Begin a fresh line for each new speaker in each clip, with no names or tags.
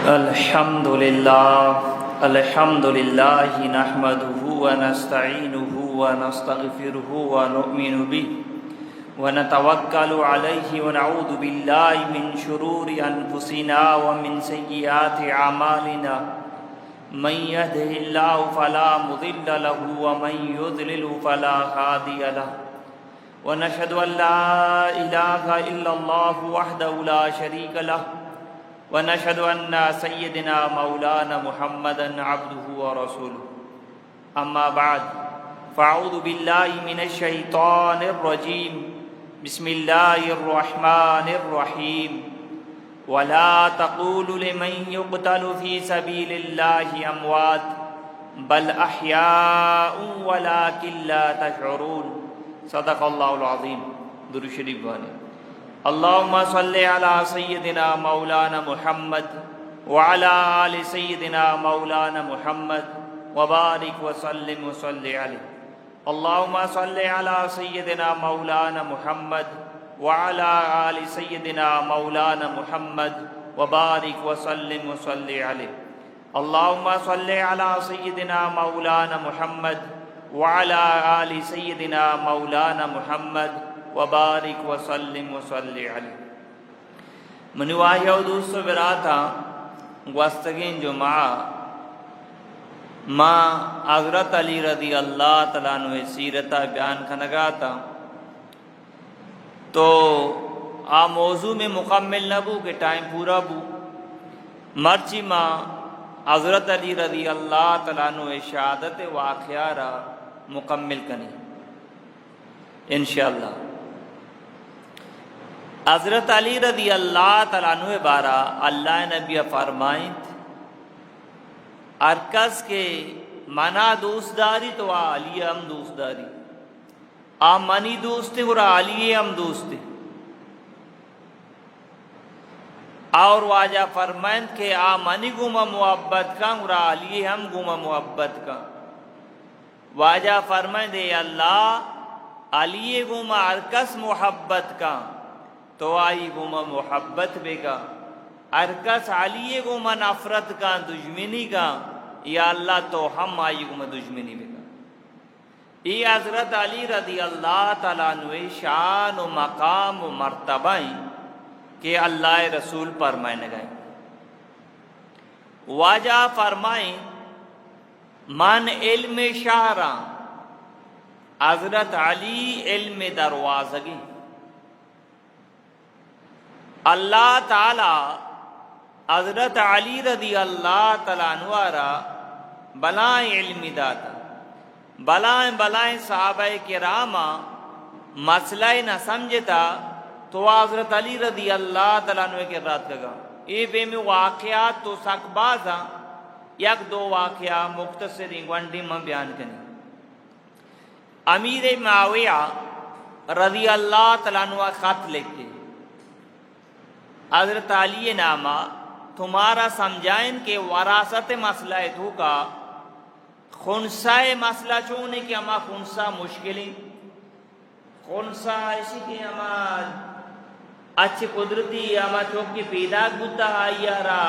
الحمد لله نحمده ونستعينه ونستغفره ونؤمن به ونتوكل عليه ونعوذ بالله من شرور أنفسنا ومن سيئات أعمالنا من يهده الله فلا مضل له ومن يضلل فلا هادي له ونشهد أن لا إله إلا الله وحده لا شريك له ونشهد أن سيدنا مولانا محمدا عبده ورسوله أما بعد فأعوذ بالله من الشيطان الرجيم بسم الله الرحمن الرحيم ولا تقولوا لمن يقتل في سبيل الله أموات بل أحياء ولكن لا تشعرون صدق الله العظيم درود شریف والے اللهم صل على سيدنا مولانا محمد وعلى آل سيدنا مولانا محمد وبارك وسلم وصل عليه اللهم صل على سيدنا مولانا محمد وعلى آل سيدنا مولانا محمد وبارك وسلم وصل عليه اللهم صل على سيدنا مولانا محمد وعلى آل سيدنا مولانا محمد وبارك وسلم وصل عليه من واحد دوست براتا گوستگین جمعہ ما حضرت علی رضی اللہ تعالیٰ عنہ سیرتہ بیان کھنگاتا تو آ موضوع میں مکمل نہ بو کہ ٹائم پورا بو مرچی ماں حضرت علی رضی اللہ تعالیٰ عنہ شہادت واقعہ را مکمل کنی انشاءاللہ حضرت علی رضی اللہ تعالیٰ عنہ بارہ اللہ نبی فرمائیں ارکس کے منا دوست داری تو علی ہم دوست داری آ منی دوست اور علی ہم دوست اور واجہ فرمائیں کہ آ منی گما محبت کا اور علی ہم گما محبت کا واجہ فرمائیں دے اللہ علی گما ارکس محبت کا تو آئی گما محبت بے کا ارکس علی گما نفرت کا دشمنی کا یا اللہ تو ہم آئی گما دشمنی بے کا یہ حضرت علی رضی اللہ تعالیٰ عنہ شان و مقام و مرتبہ کہ اللہ رسول فرمائے گئے واجہ فرمائیں من علم شہرہ حضرت علی علم دروازگی اللہ تعالی حضرت علی رضی اللہ تعالیٰ عنہ را بلائیں علم داتا بلائیں صحابہ کرامہ مسئلہ نہ سمجھتا تو حضرت علی رضی اللہ تعالیٰ عنہ کے رات لگا اے بے میں واقعات تو سکبازا یک دو واقعہ مختصر انگوانڈی میں بیان کریں امیر معاویہ رضی اللہ تعالیٰ عنہ خط لکھتے حضرت علی نامہ تمہارا سمجھائیں کہ وراثت مسئلہ تو کا خنسہ مسئلہ چونے کہ ہما خنسہ مشکلیں خنسہ ایسی کہ ہما اچھے قدرتی ہما چوکی پیدا گتا آئی را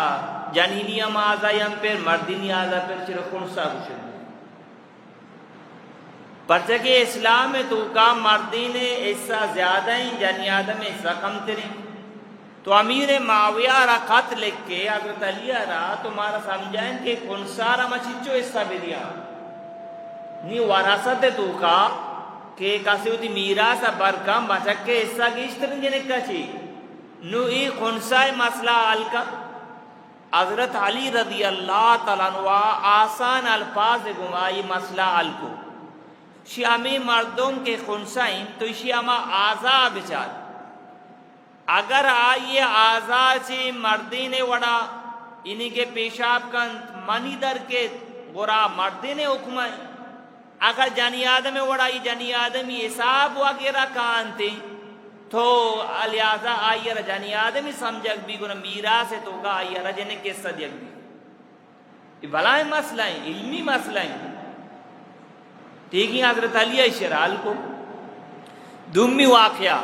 جنینی ہما آزائی ہم پر مردینی آزا پر چرا خنسہ کچھ پرچہ اسلام میں تو کا مردین ایسا زیادہ ہیں جنی آدم ایسا کم تریں تو امیر معاویہ را خط لکھ کے حضرت علی را تمہارا سمجھائیں کہ کون سارا مچھچو حصہ بھی دیا نی وراثت تو کا کہ کسی ہوتی میراث برکم بچک کے حصہ گیشتر جنک کچی نو ای خنسائی مسئلہ علکا حضرت علی رضی اللہ تعالیٰ عنہ آسان الفاظ گمائی مسئلہ علکو شیامی مردوں کے خنسائیں تو شیاما آزا بچار اگر آئیے آزا سے مردین وڑا انہی کے پیشاب کا منی در کے گورا مردین حکمائیں اگر جنی آدم وڑا یہ جنی آدمی حساب وغیرہ کانتے تو لہذا آئیے را جنی آدمی سمجھک بھی گنا میرا سے تو کا آئیے را جنی کس صدیق بھی یہ بلائیں مسئلہ ہیں علمی مسئلہ ہیں ٹھیک ہی حضرت علی شرال کو دومی واقعہ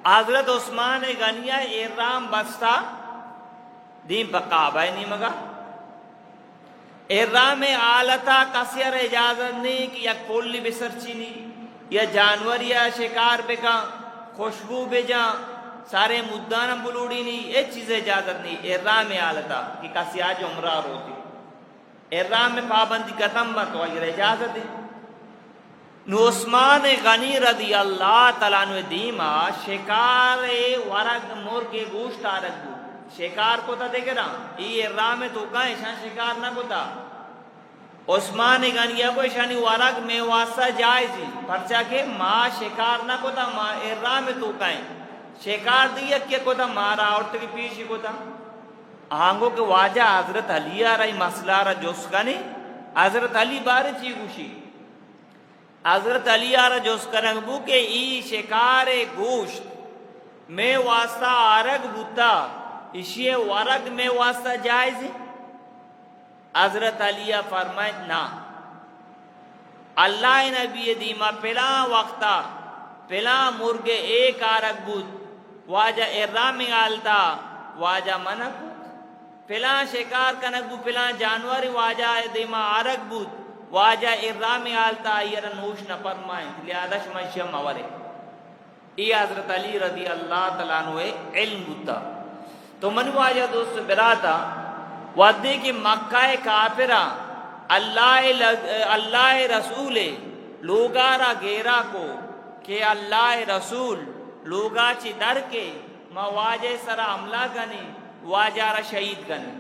حضرت عثمان غنیہ ایرام بستہ دین پا کعبہ نہیں مگا احرام آلتا کسیر اجازت نہیں کہ یک پولی بسرچینی یا جانور یا شکار بکا خوشبو بجا سارے مدانم بلوڑی نہیں، ایک چیز اجازت نہیں احرام آلتا کہ کسی آج عمرہ روتی احرام میں پابندی ختم تو اگر اجازت ہے. نو عثمان غنی رضی اللہ تعالیٰ عنہ دیما شکار ورگ مرغ گوشت آرگ بو شکار کو تا دیکھ رہا یہ احرام تو کہیں شان شکار نہ کو تا عثمان غنی کو شانی ورگ میں واسطہ جائز ہی پرچا کہ ماں شکار نہ کو تا ماں احرام تو کہیں شکار دیا کیا کو تا مارا عورت کی پیشی کو تا آنگو کے واجہ حضرت علی آ رہی مسئلہ رہا جس کا نہیں حضرت علی بارے چی گوشی حضرت علی آ رہا جس کا رنگبو کہ ای شکار گوشت میں واسطہ آرگ بوتا اسی ورگ میں واسطہ جائز ہے. حضرت علی فرمائے نا اللہ نبی دیما پلا وقتا پلا مرغ ایک آرگ بود واجہ احرام آلتا واجہ منک پلا شکار کنک بو پلا جانور واجہ دیما آرگ بود واجہ احرام آلتا یہ نوش نہ فرمائیں لہذا شمشہ مورے. یہ حضرت علی رضی اللہ تعالیٰ عنہ علم بوتا تو من واجہ دوست براتا ودے کی مکہ کافرہ اللہ رسول لوگارا گیرا کو کہ اللہ رسول لوگا چی در کے ما واجہ سرا عملہ گنے واجہ را شہید گنے.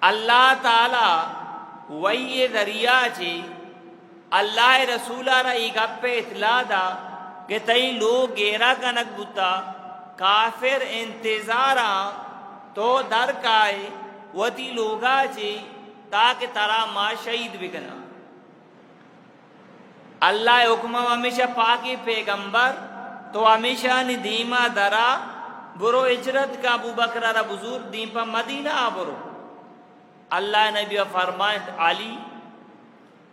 اللہ تعالی وی ذریعہ چی اللہ رسولہ را ایک اپے اطلاع دا کہ تئی لوگ گیرا کنک بوتا کافر انتظارا تو در کائے وتی لوگا چی تاکہ ترا ما شہید بکنا. اللہ حکم ہمیشہ پاکی پیغمبر تو ہمیشہ نی دیما درا برو اجرت کا ابو بکر را بزرگ دین پا مدینہ برو. اللہ نبی فرمائے علی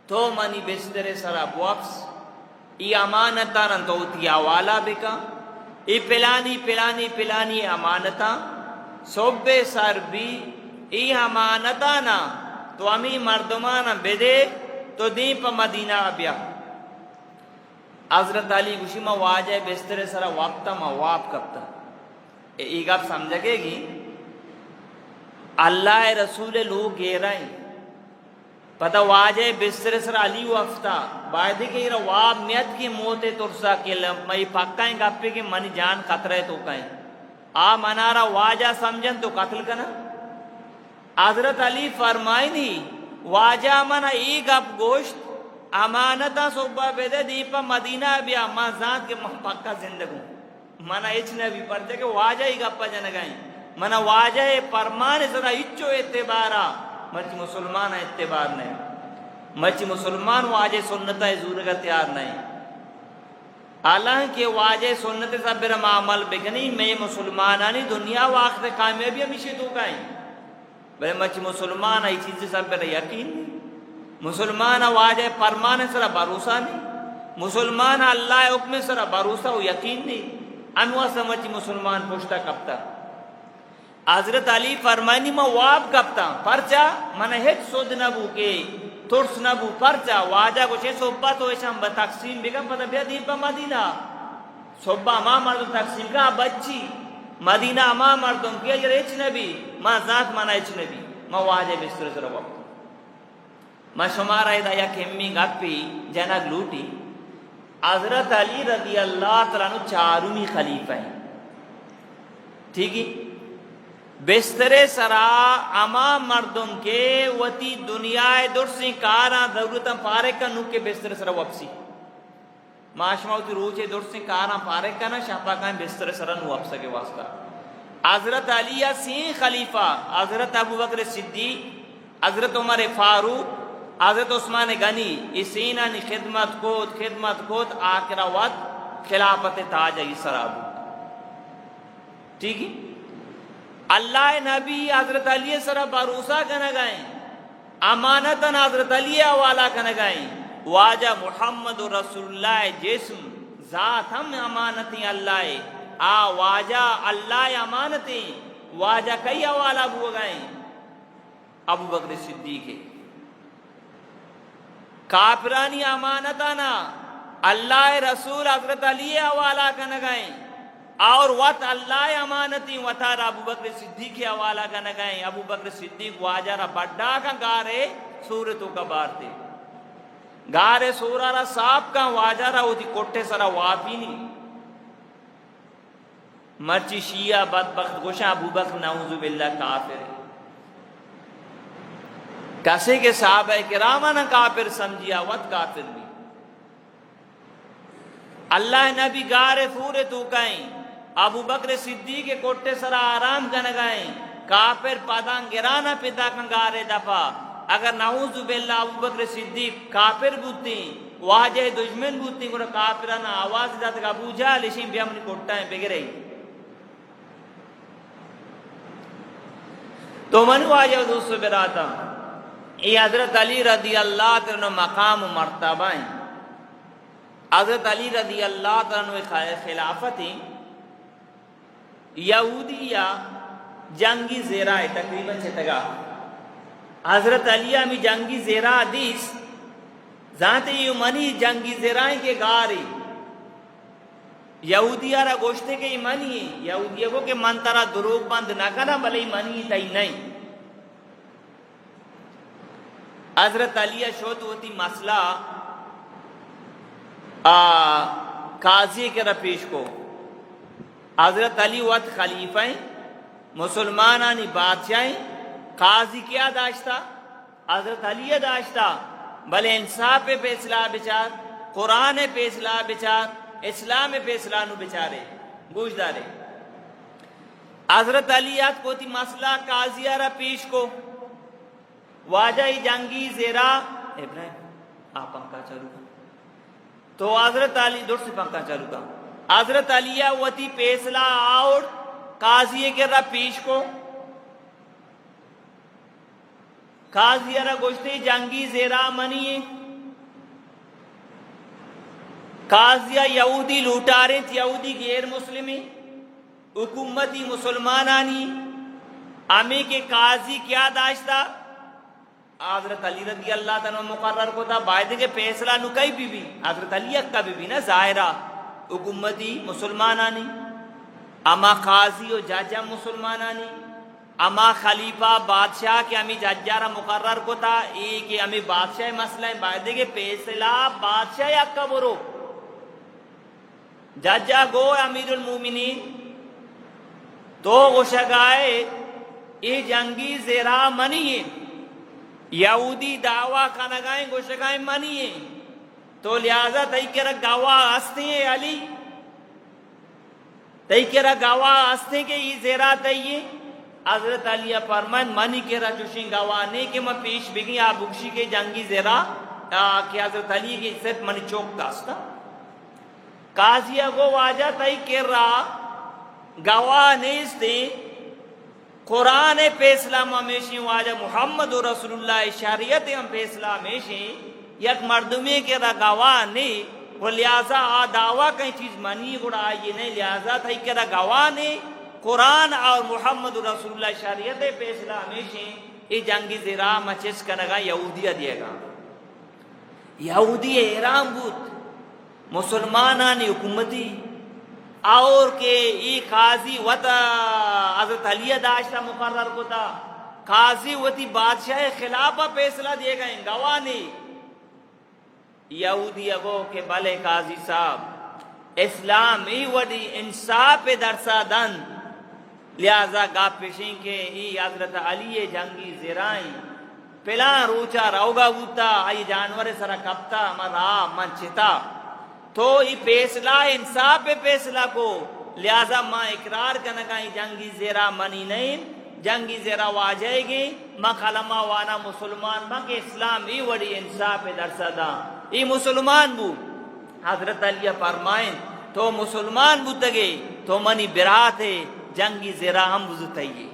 تو منی بستر سرا بوابس ای امانتا رن تو تی آوالا بکا ای پلانی پلانی پلانی امانتا صبح سر بھی ای امانتا نا تو امی مردمانا بدے تو دین پا مدینہ بیا. حضرت علی گوشی ما واجہ بستر سرا وقتا ما واب کبتا ایک آپ سمجھے گی اللہ رسول لوگ گیرائیں پتہ واجہ بستر سر علی وفتا باید کہ یہ واب نیت کی موت ترسا کہ میں پکائیں گپے کہ منی جان خطرہ تو کہیں آ منارا واجہ سمجھن تو قتل کنا. حضرت علی فرمائی نہیں واجہ منا ایک اپ گوشت امانتا صبح بیدے دیپا مدینہ بیا ماں ذات کے پکا زندگوں منا اچ نبی پڑھتے کہ واجہ ہی گپا جنگائیں منا واجہ فرمان سرا اچو اعتبارا مرچی مسلمان اعتبار نہیں مرچی مسلمان واجہ سنتا زور کا تیار نہیں. حالانکہ واجہ سنت سب برم عمل بکنی میں مسلمانانی دنیا و آخر کامیابی ہمیشہ تو کہیں بلے مرچی مسلمان ای چیز سب بر یقین نہیں. مسلمان واجہ فرمان سرا بھروسہ نہیں مسلمان اللہ حکم سرا بھروسہ و یقین نہیں انوا سمجھی مسلمان پوچھتا کبتا. حضرت علی فرمانی ما واب کبتا پرچا من ہیچ سود نبو کے ترس نبو پرچا واجہ کو چھے صحبہ تو ایشان بتقسیم بگا پتہ بیا دین پا مدینہ صحبہ ما مردم تقسیم کا بچی مدینہ ما مردم کیا جر ایچ نبی ما ذات مانا ایچ نبی ما واجہ بستر سر وقت ما شمارا ایدہ یا کمی گپی جنگ لوٹی. حضرت علی رضی اللہ تعالیٰ عنہ چارومی خلیفہ ہیں ٹھیک ہے. بستر سرا اما مردم کے وتی دنیا درسی کارا ضرورتا پارک کا نوک کے بستر سرا وپسی معاشمہ تی روچے درسی کارا پارک کا نا شاپا کائیں بستر سرا نو وپسا کے واسطہ. حضرت علی سین خلیفہ حضرت ابو بکر صدیق حضرت عمر فاروق حضرت عثمان غنی اسینا نی خدمت کوت آخرہ وقت خلافت تاج سرابو ٹھیک ہے. اللہ نبی حضرت علی سرا بھروسہ کنا گائیں امانتاً حضرت علی والا کنا گائیں واجہ محمد رسول اللہ جسم ذات ہم امانتیں اللہ آ واجہ اللہ امانتیں واجہ کئی حوالہ بو گئے ابو بکر صدیق کے کافرانی امانتانا اللہ رسول حضرت علی حوالہ کا نگائیں اور وط اللہ امانتی وطار ابو بکر صدیق کے حوالہ کا نگائیں. ابو بکر صدیق واجہ را بڑا کا گارے صورتوں کا بارتے گارے سورا را صاحب کا واجہ را ہوتی کوٹھے سرا واپی نہیں مرچی شیعہ بدبخت گوشا ابو بکر نعوذ باللہ کافر ہے کسے کے صحابہ کرامہ نہ کافر سمجھیا وط کافر بھی اللہ نبی گارے سورے تو کہیں ابو بکر صدیق کے کوٹھے سرا آرام کا نگائیں کافر پادان گرانا پتا کا گارے دفع اگر نعوذ باللہ ابو بکر صدیق کافر بوتی واجہ دشمن بوتی گوڑا کافرانہ آواز جاتا کہ ابو جہل اشین بھی ہمیں کوٹھا ہیں بگرے تو من واجہ دوست براتا یہ حضرت علی رضی اللہ عنہ مقام و مرتبہ ہیں. حضرت علی رضی اللہ عنہ خلافت یہودی یا جنگی زیرہ ہے تقریباً چھتگا حضرت علی میں جنگی زیرہ حدیث ذات یہ منی جنگی زیرہ کے گاری یہودی آرہ گوشتے کے منی ہے یہودی کو کہ من ترہ دروگ بند نہ کنا بلے منی تھی نہیں. حضرت علی شوت ہوتی مسئلہ قاضی کے رپیش کو حضرت علی وقت خلیفہ ہیں مسلمانانی بادشاہیں قاضی کیا داشتا حضرت علی داشتا بلے انصاف پہ اصلاح بچار قرآن پہ اصلاح بچار اسلام پہ اصلاح نو بچارے گوش دارے حضرت علی کو تی مسئلہ قاضی آرہ پیش کو واجہ جنگی زیرہ ابراہیم آپ پنکھا چلو گا تو حضرت علی دور سے پنکھا چلو گا حضرت علیہ وتی پیسلا اور قاضی کے رہ پیش کو قاضی رہ گوشتے جنگی زیرہ منی قاضیہ یہودی لوٹارے یہودی غیر مسلمی حکومتی مسلمانانی ہمیں کے قاضی کیا داشتا حضرت علی رضی اللہ تعالیٰ مقرر کو تھا باید کے فیصلہ نو کئی بھی حضرت علی کا بھی نا ظاہرہ حکومتی مسلمانانی اما قاضی و جاجہ مسلمانانی اما خلیفہ بادشاہ کے ہمیں جاجہ مقرر کو تھا ایک ہمیں بادشاہ مسئلہ ہے باید کے فیصلہ بادشاہ یا کبرو جاجہ گو امیر المومنین تو غشگائے یہ جنگی زیرہ منی ہے یہودی دعویٰ کھنگائیں گوشگائیں منی ہیں تو لہذا تیکرہ گواہ ہستے ہیں علی تیکرہ گواہ ہستے کہ یہ زیرہ تیئے حضرت علی فرمائن منی کے رجوشیں گواہ نہیں کہ میں پیش بگی آپ بکشی کے جنگی زیرہ کہ حضرت علی کی صرف منی چوک داستا قاضیہ کو واجہ تیکرہ گواہ نیستے قرآن فیصلہ ہمیشہ واجہ محمد رسول اللہ شریعت ہم فیصلہ ہمیشہ یک مردمی کے گواہ نہیں وہ لہذا دعویٰ کئی چیز منی گڑا آئیے نہیں لہذا تھا کہ گواہ نہیں قرآن اور محمد رسول اللہ شریعت فیصلہ ہمیشہ یہ جنگی زیرہ مچس کنگا یہودیہ دیے گا یہودی احرام بود مسلمانانی حکومتی اور کہ ای قاضی وطا حضرت علی داشتہ مقرر کو تھا قاضی وطی بادشاہ خلافہ فیصلہ دیے گئے گواہ نہیں یہودی اگو کہ بلے قاضی صاحب اسلام ای وڈی انصاف درسا دن لہذا گا پیشیں کہ ای حضرت علی جنگی زیرائیں پلان روچا روگا بوتا آئی جانور سرا کپتا مرا من چتا تو یہ فیصلہ انصاف پہ فیصلہ کو لہذا ماں اقرار کرنا کہ جنگی زیرہ منی نہیں جنگی زیرہ واجائے گی ماں کلمہ وانا مسلمان ماں کہ اسلام ہی وڑی انصاف پہ درسہ دا یہ مسلمان بو حضرت علی فرمائیں تو مسلمان بو تگے تو منی برات ہے جنگی زیرہ ہم بزرتائیے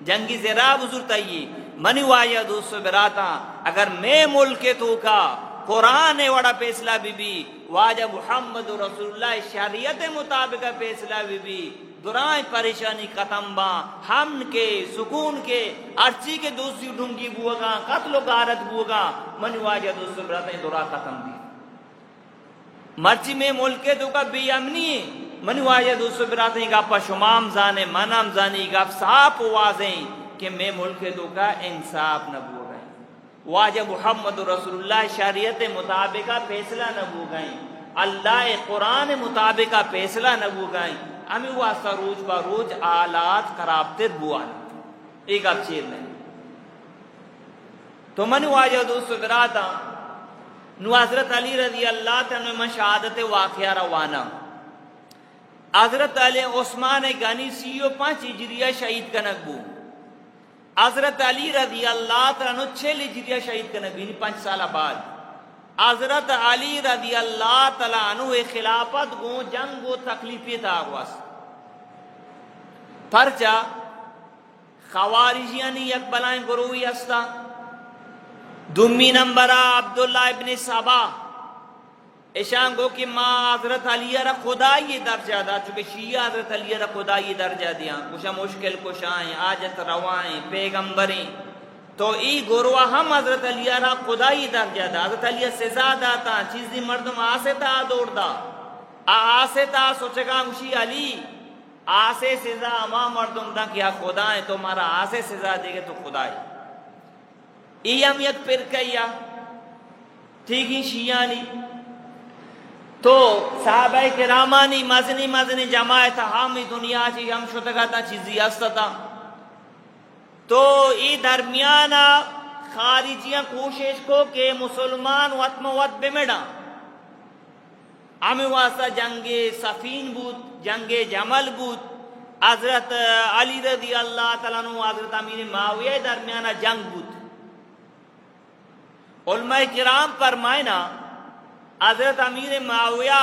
جنگی زیرہ بزرتائیے منی واجہ دوستو براتا اگر میں ملک تو کا قرآن وڑا فیصلہ بھی واجہ محمد رسول اللہ شریعت مطابق فیصلہ بھی دورائیں پریشانی ختم با، ہم کے سکون کے ارچی کے دوسری ڈھونگی بوگا، قتل و غارت بوگا، من واجہ دوسری براتیں دورا ختم دی مرچی میں ملک دو کا بے امنی ہے، من واجہ دوسری براتیں گا پا شمام زانے منام زانی گا صاحب واضح کہ میں ملک دو کا انصاف نہ بو گئے، واجہ محمد رسول اللہ شریعت مطابقہ فیصلہ نہ بو گئے، اللہ قرآن مطابقہ فیصلہ نہ بو گئے، ہمیں واسطہ روز با روز آلات خرابتر بوان ایک اب چیر نہیں تو من واجہ دوست براتا نو حضرت علی رضی اللہ تعالیٰ میں شہادت واقعہ روانا حضرت علی عثمان غنی 5 ہجریہ شہید کنک بو، حضرت علی رضی اللہ تعالیٰ 6 ہجریہ شہید کنک بھی 5 سالہ بعد حضرت علی رضی اللہ تعالیٰ عنہ خلافت گو جنگ و تکلیفی تا آگواز پرچا خوارجیانی یک بلائیں گروہی ہستا، دومی نمبرہ عبداللہ ابن سبا اشان گو کہ ماں حضرت علی را خدای درجہ دا، چونکہ شیعہ حضرت علی را خدای درجہ دیا، کچھ مشکل کشائیں آجت روائیں پیغمبریں، تو ای گروہ ہم حضرت علی را خدای درجہ دا، حضرت علی سزا داتا چیزی مردم آسے تا دوڑ دا، آسے تا سوچگا مشی علی آسے سزا اما مردم دا کیا خدا ہے، تو ہمارا آسے سزا دے گے تو خدا ہے، ای ہم یک پر کیا ٹھیک ہی شیعانی تو صحابہ کرامانی مزنی جماعت ہمی دنیا چی ہم شدگا تا چیزی ہستا تا، تو ای درمیانا خارجیاں کوشش کو کہ مسلمان وط موت بمیڑا، ہمیں واسطہ جنگ صفین بود، جنگ جمل بود، حضرت علی رضی اللہ تعالیٰ عنہ حضرت امیر معاویہ درمیانا جنگ بود، علماء کرام فرمائنا حضرت امیر معاویہ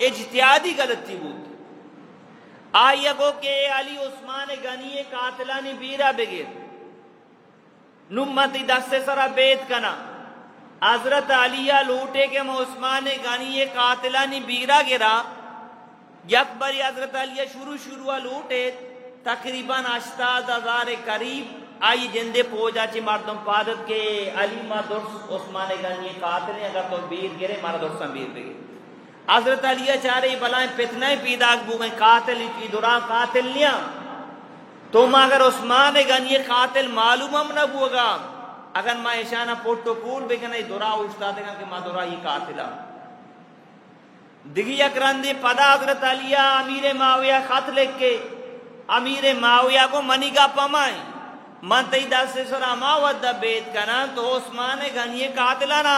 اجتہادی غلطی بود، آئیے گو کہ علی عثمان غنی قاتلانی بیرہ بگیر نمتی دست سرہ بیت کنا، حضرت علیہ لوٹے کہ میں عثمان غنی قاتلانی بیرہ گرا، یک بری حضرت علیہ شروع لوٹے تقریباً 80,000 قریب آئی جندے پوجا چی مردم پادت کے علی ما درس عثمان غنی قاتلیں اگر تو بیر گرے مارا درسان بیر بگے، حضرت علیہ چارے بلائیں پتنائیں پیداک بو گئیں قاتل کی دوران قاتل لیا، تو ما اگر عثمان غنی قاتل معلوم ہم نہ بوگا، اگر ما اشانہ پوٹو پول بگنے دورا اجتا دے گا کہ ما دورا ہی قاتلہ دگی اکرندی پدا حضرت علیہ امیر معاویہ خط لکھ کے امیر معاویہ کو منی کا پمائیں من تیدہ سے سرا ما ودہ بیت کنا تو عثمان غنی قاتلنا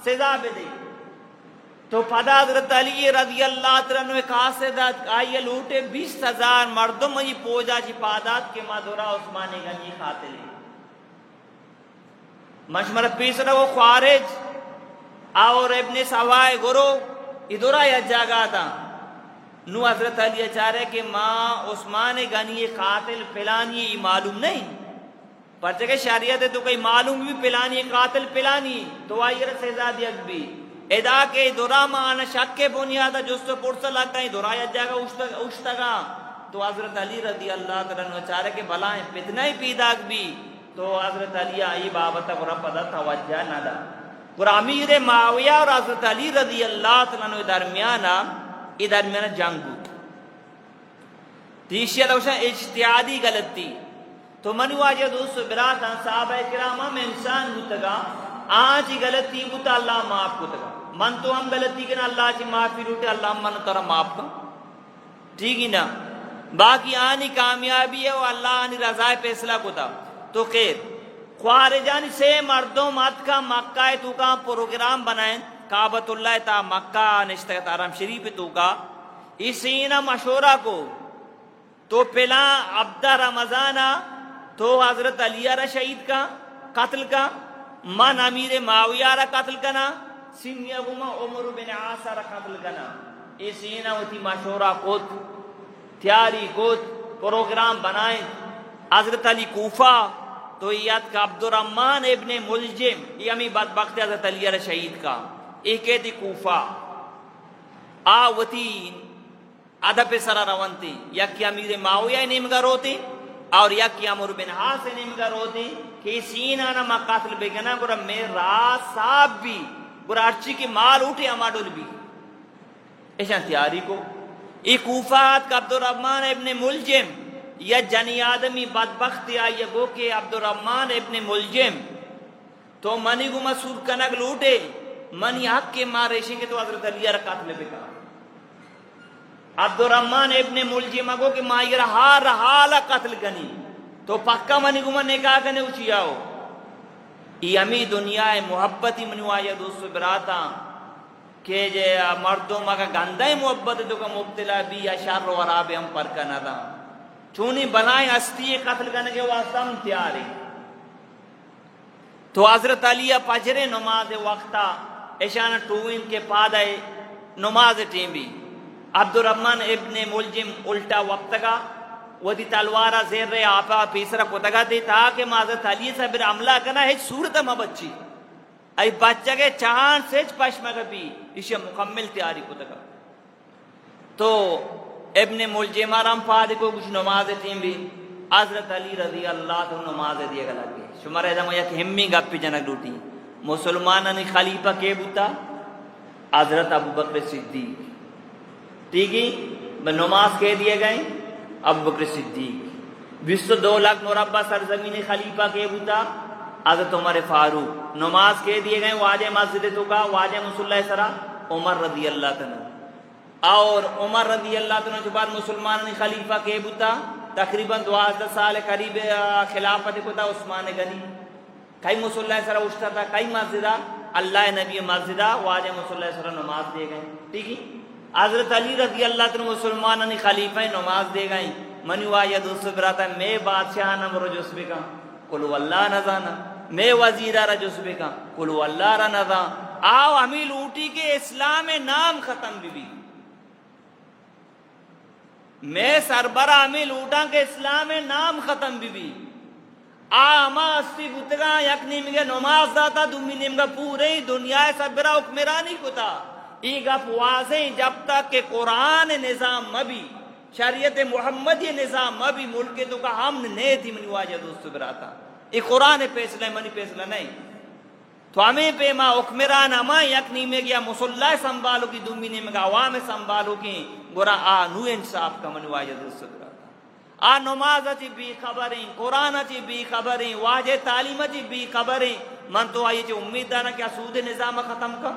سزا بے دے، تو پدا حضرت علی رضی اللہ عنہ قاصدات آئیے لوٹے 20,000 مردم یہ پوجا چی پادات کے مادورا عثمان غنی قاتل مشمر پیسرہ وہ خوارج اور ابن سوائے گرو ادھورا یا جاگا تھا، نو حضرت علی چارے کہ ماں عثمان غنی قاتل پلانی معلوم نہیں، پرچہ کہ شریعت ہے تو کئی معلوم بھی پلانی قاتل پلانی، تو آئیے سزا دی اکبی ادا کے دورا مانا شک کے بنیادہ جستو پرسا لگتا ہے دورا یا جاگا اشتگا، تو حضرت علی رضی اللہ تعالیٰ چارے کے بلائیں فتنہ پیداک بھی، تو حضرت علی آئی بابتا قرآن پدا توجہ نہ دا، قرآن امیر معاویہ اور حضرت علی رضی اللہ تعالیٰ درمیانہ جنگ بود، تیسری دوشہ اجتہادی غلطی، تو منو آجا دوست براتا صحابہ کرامہ میں انسان ہوتگا آج ہی غلطی ہوتا اللہ معاف ہوتگا، من تو ہم غلطی کنا اللہ چی معافی روٹے اللہ من ترہ معاف کا ٹھیک ہی نا، باقی آنی کامیابی ہے وہ اللہ آنی رضائے فیصلہ کو تھا، تو خیر خوارجانی سے مردوں مات کا مکہ تو کا پروگرام بنائیں کعبۃ اللہ تا مکہ نشتگت حرم شریف تو کا اسینا مشورہ کو، تو پہلا عبدہ رمضانہ تو حضرت علی را شہید کا قتل کا، من امیر معاویہ را قتل کنا، سنگی ابوما عمر بن عاص را قتل کنا، اسینا ہوتی مشورہ کود تیاری کود پروگرام بنائیں، حضرت علی کوفہ تو یاد کا عبدالرحمن ابن ملجم یہ ہمیں بدبخت حضرت علی را شہید کا ایک ایتی کوفہ آوتی ادب سرا روانتی یکی امیر معاویہ نیمگا روتی اور یکی عمرو بن عاص نیمگا روتی کہ سینانا ما قاتل بگنا گورا میرا صاحب بھی گورا ارچی کی مال اٹھے اماڈول بھی ایشان تیاری کو ای کوفات کا عبدالرحمن ابن ملجم یا جنی آدمی بدبختی آئی گو کہ عبدالرحمن ابن ملجم تو منی گو مسور کنگ لوٹے منی حق کے ماریشی کے تو حضرت علی رکعت میں بکا عبدالرحمن ابن ملجم اگو کہ مائی ہار حالا قتل کنی تو پکا منی گو من نکاح کنے اچھی آؤ ای امی دنیا محبتی منو آیا دوستو براتا کہ جے مردوں مگا گندہ محبت تو کا مبتلا بھی اشار و عراب ہم پر کا ندا چونی بنائیں ہستی قتل کرنے کے واسطہ ہم تیاری تو حضرت علی پجر نماز وقتا اشان ٹوین کے پادائے نماز ٹیم بھی عبدالرحمن ابن ملجم الٹا وقت کا وہ دی تلوارہ زیر رہے آپا پیسرہ کتگا دی تاکہ حضرت علی سے پھر عملہ کرنا ہے صورت مبچی ای بچہ کے چاہاں سیچ پشمگا بھی اسے مکمل تیاری کتگا تو ابن ملجم آرام پادی کو کچھ نماز تیم بھی حضرت علی رضی اللہ تو نماز دیا گا لگے شمار ایدم یک ہمی گا پی جنگ لوٹی مسلمانانی خلیفہ کے بوتا حضرت ابو بکر صدیق ٹھیک ہے نماز کے دیے گئے ابو بکر صدیق 22 لاکھ مربع سرزمین خلیفہ کے بوتا حضرت عمر فاروق نماز کے دیے گئے واجہ مسجد تو کا واجہ مصلی سرا عمر رضی اللہ عنہ اور عمر رضی اللہ عنہ کے بعد مسلمان خلیفہ کے بوتا تقریباً 12 سال قریب خلافت کو تھا عثمان غنی کئی مصلی سرا اٹھتا تھا کئی مسجدہ اللہ نبی مسجدہ واجہ مصلی سرا نماز دے گئے ٹھیک ہے حضرت علی رضی اللہ عنہ مسلمان خلیفہ نماز دے گئے منو آیا دوست براتا میں بادشاہ نمبر جسبے کا قلو اللہ نظانا میں وزیرہ را جسبے کا قلو اللہ را نظا آو ہمیں لوٹی کے اسلام نام ختم بھی میں سربراہ ہمیں لوٹا کے اسلام نام ختم بھی آما استی گتگا یک نیمگے نماز داتا دومی نیمگا پورے دنیا سربراہ حکمرانی کتا ای گپ واضح جب تک کہ قرآن نظام مبی شریعت محمدی نظام مبی ملک تو کا ہم نے تھی منی واجہ دوست براتا ای قرآن پیسلہ منی پیسلہ نہیں تو ہمیں پہ ما حکمران ہما یک نیمے گیا مسلح سنبھالو کی دومی نیمے گا عوام سنبھالو کی گورا نو انصاف کا منی واجہ دوست براتا نماز چی بھی خبریں قرآن چی بھی خبریں واجہ تعلیم چی بھی خبریں من تو آئی چی امید دارا کیا سود نظام ختم کا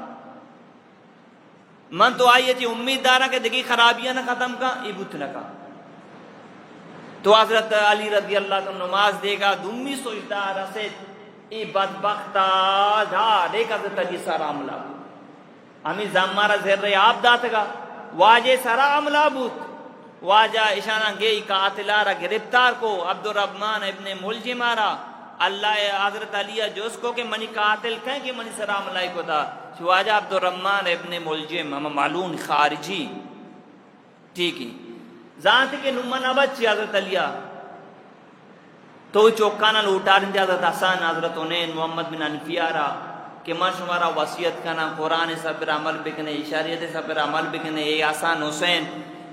من تو آئی چی امید دارا کہ دیکھی خرابیاں نہ ختم کا ای بت نہ کا تو حضرت علی رضی اللہ عنہ نماز دے گا دومی سوچتا رسید ای بدبختہ جھاڑ ایک حضرت علی سارا عملہ ہمیں زمارہ زیر رہے آپ داتا گا واجہ سارا عملہ بوت واجہ اشانہ گئی قاتلارہ گرفتار کو عبدالرحمن ابن ملجم آرہ اللہ حضرت علی جوز کو کہ منی قاتل کہیں کہ منی سلام علیہ کو تھا واجہ عبدالرحمن ابن ملجم ہم معلوم خارجی ٹھیک ہے ذات کے نمان بچی حضرت علی تو چوکانا لوٹا رہی حضرت حسان حضرت انین محمد بن انفیارہ کہ من شمارا وصیت کنا قرآن سب پر عمل بکنے شریعت سب پر عمل بکنے اے حسان حسین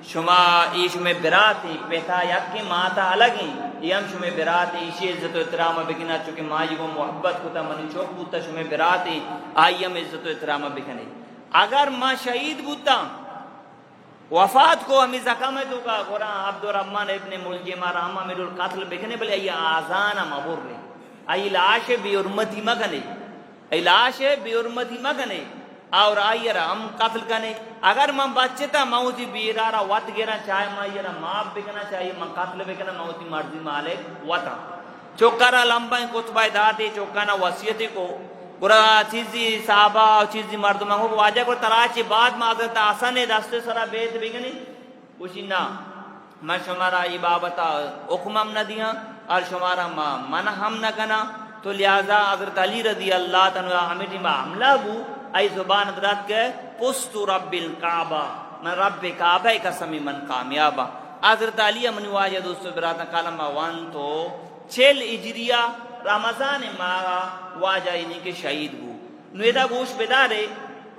شما ایش میں براتی پیتا یک کی ماتا الگ ہیں یہ ہم شما براتی ایشی عزت و احترام بکنا چونکہ مائی وہ محبت کتا منی چوک بوتا شما براتی آئی ہم عزت و احترام بکنے اگر ماں شہید بوتا وفات کو ہمیں زکامت ہوگا قرآن عبدالرحمن ابن ملجم رحمہ میرے القتل بکنے بلے ای آزانا مبور رہے ای لاش بی ارمتی مگنے ای لاش بی ارمتی مگنے اور آئیر ہم قتل کنے اگر من بچتا موتی بیرارا وط گرا چاہے مائیر ماپ بکنا چاہیے من قتل بکنا موتی مرضی مالک وطا چوکارا لمبائیں کتبہ داتے چوکانا وصیتی کو گرا چیزی صحابہ چیزی مردمہ کو واجہ کو تراچی بعد میں حضرت حسن دستے سرا بیت بگنی کچھ نا میں شمارا عبابتا حکمم نہ دیا اور شمارا منع ہم نہ کنا تو لہذا حضرت علی رضی اللہ عنہ ہمیٹی میں حملہ بو ای زبان ادرات کے پست رب الکعبہ من رب کعبہ قسمی من کامیابا حضرت علی من واجہ دوست براتنا کالما وان تو 6 ہجریہ رمضان ماہ واجہ انہی کے شہید ہو نویدہ گوش بدارے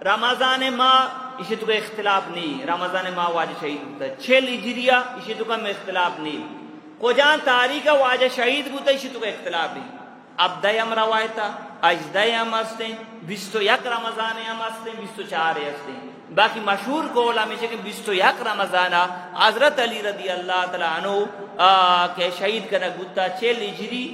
رمضان ماہ اسی تو کا اختلاف نہیں رمضان ماہ واجہ شہید ہوتا ہے 6 ہجریہ اسی تو کا میں اختلاف نہیں کجان تاریخ واجہ شہید ہوتا ہے اسی تو کا اختلاف نہیں اب دیم روایتا اجدہ ہم ہستیں 21 رمضان ہم ہستیں 24 ہستیں باقی مشہور قول ہمیشہ کہ 21 رمضان حضرت علی رضی اللہ تعالیٰ عنہ کے شہید کا نگتا 6 ہجری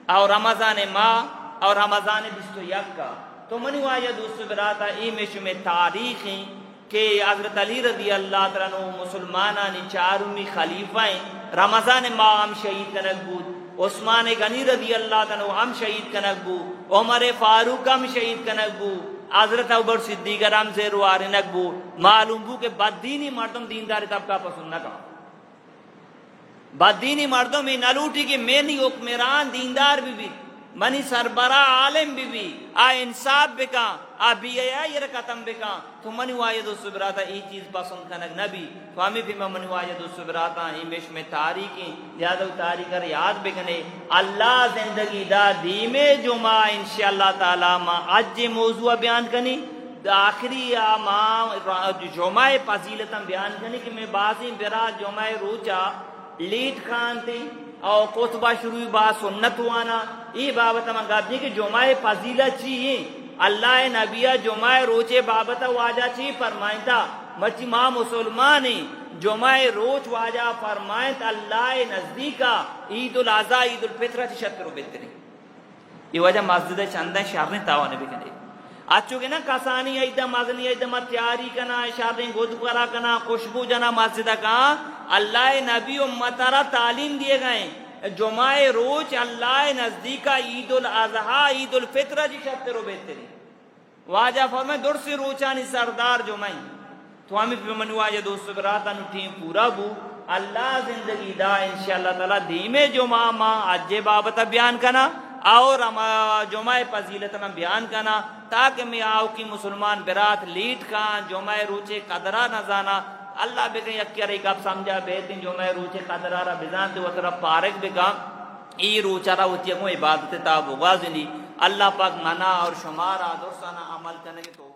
اور رمضان ماہ اور رمضان 21 کا تو منی واجہ دوست براتا ای میں شمی تاریخ ہیں کہ حضرت علی رضی اللہ تعالیٰ عنہ مسلمانانی 4ویں خلیفہ ہیں رمضان ماہ ہم شہید کا نگبود عثمان غنی رضی اللہ تعالیٰ عنہ ہم شہید کا نگبو عمر فاروق ہم شہید کا نگبو حضرت ابوبکر صدیق ہم سے روار نگبو معلوم بو کہ بددینی مردم دینداری طبقہ پسند نہ کہا بددینی مردم میں نلوٹی کہ میں نہیں حکمران دیندار بھی منی سربراہ عالم بھی آ انصاف بکا آ بی یہ رکتم بکا تو منی واجہ دوست براتا ای چیز پسند کنک نبی تو ہمیں بھی منی واجہ دوست براتا ایمیش میں تاریخیں لہذا تاریخ کر یاد بکنے اللہ زندگی دا دیمے جمعہ انشاءاللہ تعالی ما آج موضوع بیان کنی آخری ماں جمعہ فضیلتاں بیان کرنے کہ میں بعضی برا جمعہ روچا لیٹ خان تھی اور خطبہ شروع با سنت وانا ای بابت منگابنی کہ جمعہ فضیلت چیئے اللہ نبیہ جمعہ روچے بابت واجہ چی فرمائنتا مرچی ماں مسلمانی جمعہ روچ واجہ فرمائنت اللہ نزدیکا عید الاضحیٰ عید الفطرہ چی 70 بہتری یہ وجہ مسجد چندہ شہریں تاوانے بکنے اچھو کہ نا کسانی ایدہ مغنی ایدہ تیاری کنا شہریں گود کرا کنا خوشبو جنا مسجدہ کہاں اللہ نبی امتارا تعلیم دیے گئے جمعہ روچ اللہ نزدیکا عید الاضحیٰ عید الفطرہ جی 70 بہتری واجہ فرمائے در سے روچانی سردار جمعہ تو ہمیں پہ منو واجہ دوست براتا نو ٹیم پورا بو اللہ زندگی دا انشاءاللہ تعالی دیمے جمعہ ماں عجے بابتا بیان کنا اور جمعہ فضیلت میں بیان کنا تاکہ میں آؤ کی مسلمان برات لیٹ کان جمعہ روچے قدرہ نہ زانا اللہ بکن یکی رہی کب سمجھا بیتن جمعہ روچے قدرہ را بزان دے وطرف پارک بکا ای روچہ را ہوتی ہے عبادت تاب وغازنی اللہ پاک منا اور شمارا درسانا عمل کرنے کی تو